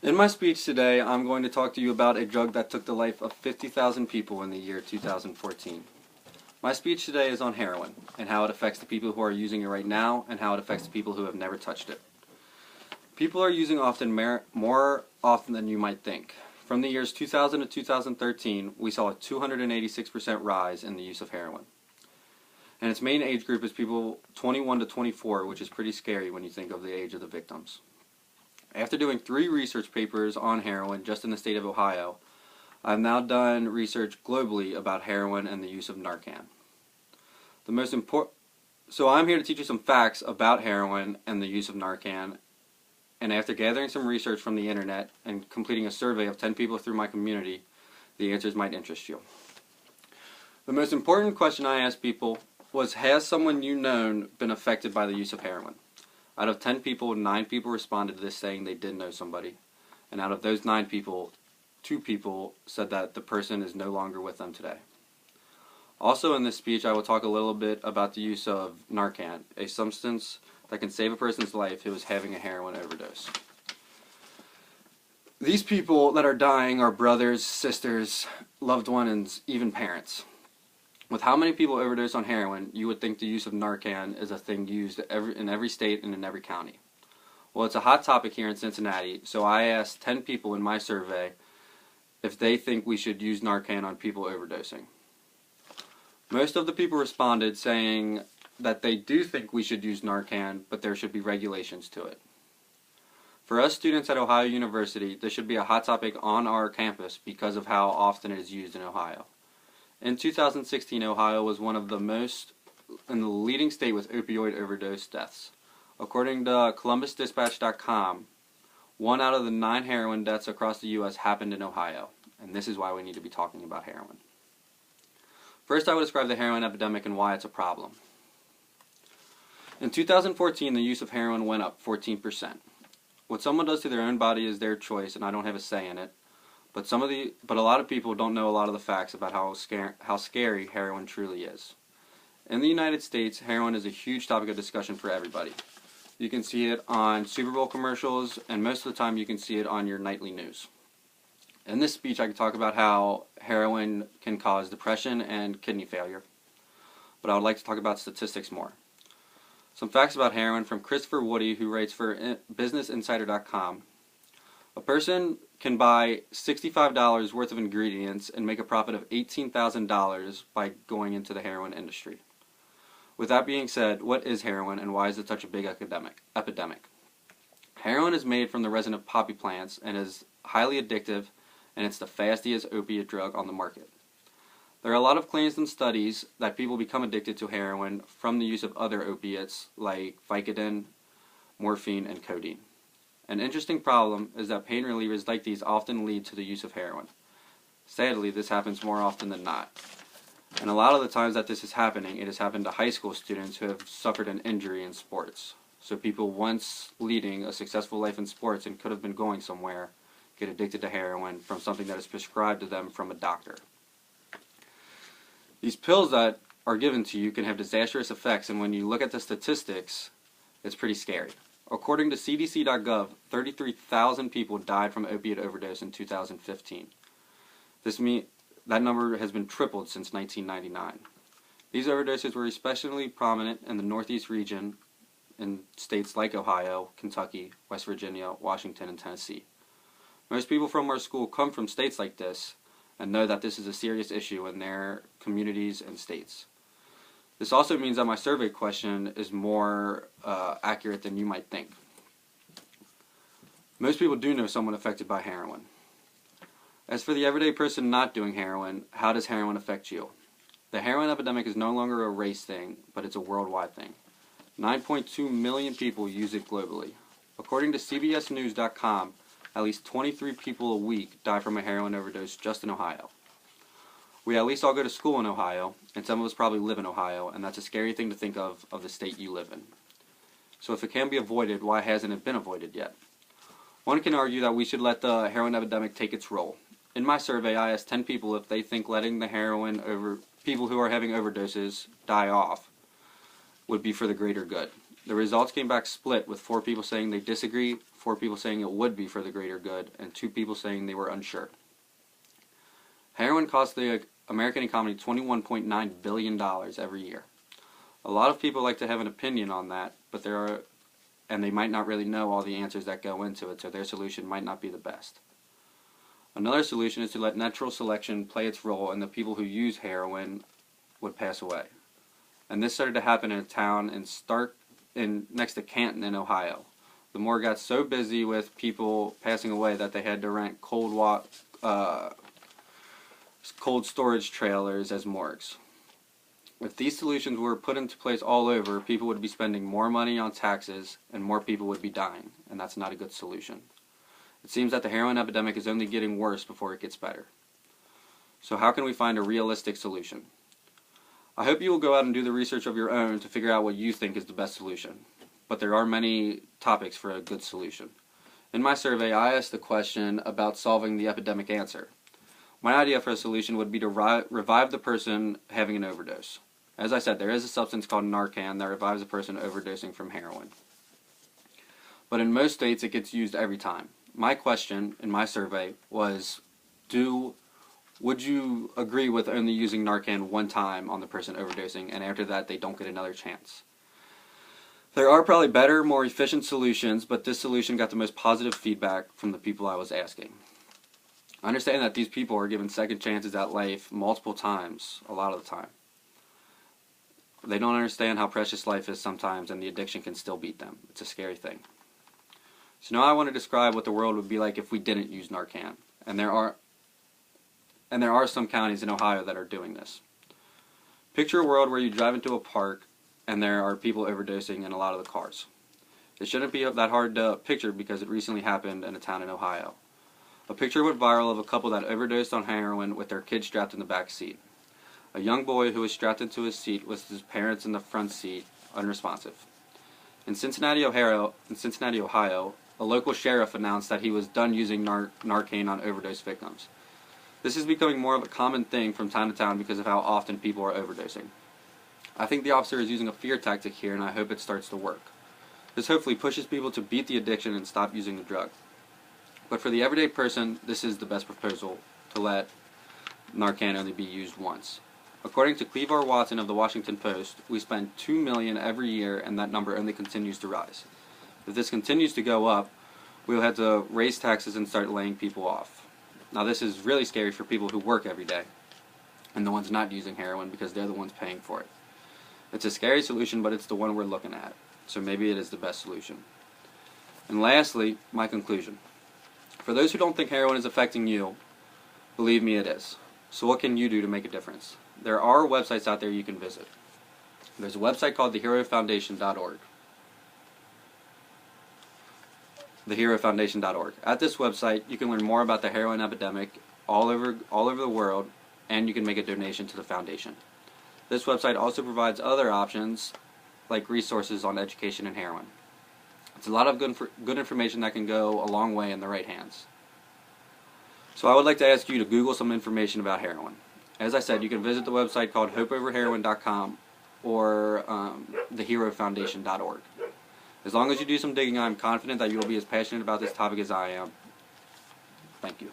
In my speech today, I'm going to talk to you about a drug that took the life of 50,000 people in the year 2014. My speech today is on heroin and how it affects the people who are using it right now and how it affects the people who have never touched it. People are using more often than you might think. From the years 2000 to 2013, we saw a 286% rise in the use of heroin. And its main age group is people 21 to 24, which is pretty scary when you think of the age of the victims. After doing 3 research papers on heroin just in the state of Ohio, I've now done research globally about heroin and the use of Narcan. So I'm here to teach you some facts about heroin and the use of Narcan, and after gathering some research from the internet and completing a survey of 10 people through my community, the answers might interest you. The most important question I asked people was, has someone you known been affected by the use of heroin? Out of 10 people, 9 people responded to this saying they did know somebody. And out of those 9 people, 2 people said that the person is no longer with them today. Also in this speech, I will talk a little bit about the use of Narcan, a substance that can save a person's life who is having a heroin overdose. These people that are dying are brothers, sisters, loved ones, and even parents. With how many people overdose on heroin, you would think the use of Narcan is a thing used in every state and in every county. Well, it's a hot topic here in Cincinnati, so I asked 10 people in my survey if they think we should use Narcan on people overdosing. Most of the people responded saying that they do think we should use Narcan, but there should be regulations to it. For us students at Ohio University, this should be a hot topic on our campus because of how often it is used in Ohio. In 2016, Ohio was one of the most in the leading state with opioid overdose deaths. According to ColumbusDispatch.com, 1 out of the 9 heroin deaths across the U.S. happened in Ohio, and this is why we need to be talking about heroin. First, I will describe the heroin epidemic and why it's a problem. In 2014, the use of heroin went up 14%. What someone does to their own body is their choice, and I don't have a say in it. But a lot of people don't know a lot of the facts about how scary heroin truly is. In the United States, heroin is a huge topic of discussion for everybody. You can see it on Super Bowl commercials, and most of the time you can see it on your nightly news. In this speech, I can talk about how heroin can cause depression and kidney failure, but I would like to talk about statistics more. Some facts about heroin from Christopher Woody, who writes for BusinessInsider.com. A person can buy $65 worth of ingredients and make a profit of $18,000 by going into the heroin industry. With that being said, what is heroin and why is it such a big epidemic? Heroin is made from the resin of poppy plants and is highly addictive, and it's the fastest opiate drug on the market. There are a lot of claims and studies that people become addicted to heroin from the use of other opiates like Vicodin, morphine, and codeine. An interesting problem is that pain relievers like these often lead to the use of heroin. Sadly, this happens more often than not. And a lot of the times that this is happening, it has happened to high school students who have suffered an injury in sports. So people once leading a successful life in sports and could have been going somewhere get addicted to heroin from something that is prescribed to them from a doctor. These pills that are given to you can have disastrous effects, and when you look at the statistics, it's pretty scary. According to CDC.gov, 33,000 people died from opiate overdose in 2015. That number has been tripled since 1999. These overdoses were especially prominent in the Northeast region in states like Ohio, Kentucky, West Virginia, Washington, and Tennessee. Most people from our school come from states like this and know that this is a serious issue in their communities and states. This also means that my survey question is more accurate than you might think. Most people do know someone affected by heroin. As for the everyday person not doing heroin, how does heroin affect you? The heroin epidemic is no longer a race thing, but it's a worldwide thing. 9.2 million people use it globally. According to CBSNews.com, at least 23 people a week die from a heroin overdose just in Ohio. We at least all go to school in Ohio, and some of us probably live in Ohio, and that's a scary thing to think of the state you live in. So if it can be avoided, why hasn't it been avoided yet? One can argue that we should let the heroin epidemic take its role. In my survey, I asked 10 people if they think letting people who are having overdoses die off would be for the greater good. The results came back split, with 4 people saying they disagree, 4 people saying it would be for the greater good, and 2 people saying they were unsure. Heroin costs the American economy $21.9 billion every year. A lot of people like to have an opinion on that, but they might not really know all the answers that go into it, so their solution might not be the best. Another solution is to let natural selection play its role, and the people who use heroin would pass away. And this started to happen in a town next to Canton in Ohio. The morgue got so busy with people passing away that they had to rent cold storage trailers as morgues. If these solutions were put into place all over, people would be spending more money on taxes and more people would be dying, and that's not a good solution. It seems that the heroin epidemic is only getting worse before it gets better. So how can we find a realistic solution? I hope you will go out and do the research of your own to figure out what you think is the best solution, but there are many topics for a good solution. In my survey, I asked the question about solving the epidemic answer. My idea for a solution would be to revive the person having an overdose. As I said, there is a substance called Narcan that revives a person overdosing from heroin. But in most states, it gets used every time. My question in my survey was, would you agree with only using Narcan one time on the person overdosing, and after that they don't get another chance? There are probably better, more efficient solutions, but this solution got the most positive feedback from the people I was asking. I understand that these people are given second chances at life multiple times, a lot of the time. They don't understand how precious life is sometimes, and the addiction can still beat them. It's a scary thing. So now I want to describe what the world would be like if we didn't use Narcan. And there are some counties in Ohio that are doing this. Picture a world where you drive into a park and there are people overdosing in a lot of the cars. It shouldn't be that hard to picture because it recently happened in a town in Ohio. A picture went viral of a couple that overdosed on heroin with their kid strapped in the back seat. A young boy who was strapped into his seat with his parents in the front seat, unresponsive. In Cincinnati, Ohio, a local sheriff announced that he was done using Narcan on overdose victims. This is becoming more of a common thing from town to town because of how often people are overdosing. I think the officer is using a fear tactic here, and I hope it starts to work. This hopefully pushes people to beat the addiction and stop using the drug. But for the everyday person, this is the best proposal, to let Narcan only be used once. According to Cleavor Watson of the Washington Post, we spend $2 million every year, and that number only continues to rise. If this continues to go up, we will have to raise taxes and start laying people off. Now this is really scary for people who work every day, and the ones not using heroin because they're the ones paying for it. It's a scary solution, but it's the one we're looking at, so maybe it is the best solution. And lastly, my conclusion. For those who don't think heroin is affecting you, believe me, it is. So what can you do to make a difference? There are websites out there you can visit. There's a website called theherofoundation.org. theherofoundation.org. At this website, you can learn more about the heroin epidemic all over the world, and you can make a donation to the foundation. This website also provides other options, like resources on education and heroin. It's a lot of good information that can go a long way in the right hands. So I would like to ask you to Google some information about heroin. As I said, you can visit the website called hopeoverheroin.com or theherofoundation.org. As long as you do some digging, I'm confident that you will be as passionate about this topic as I am. Thank you.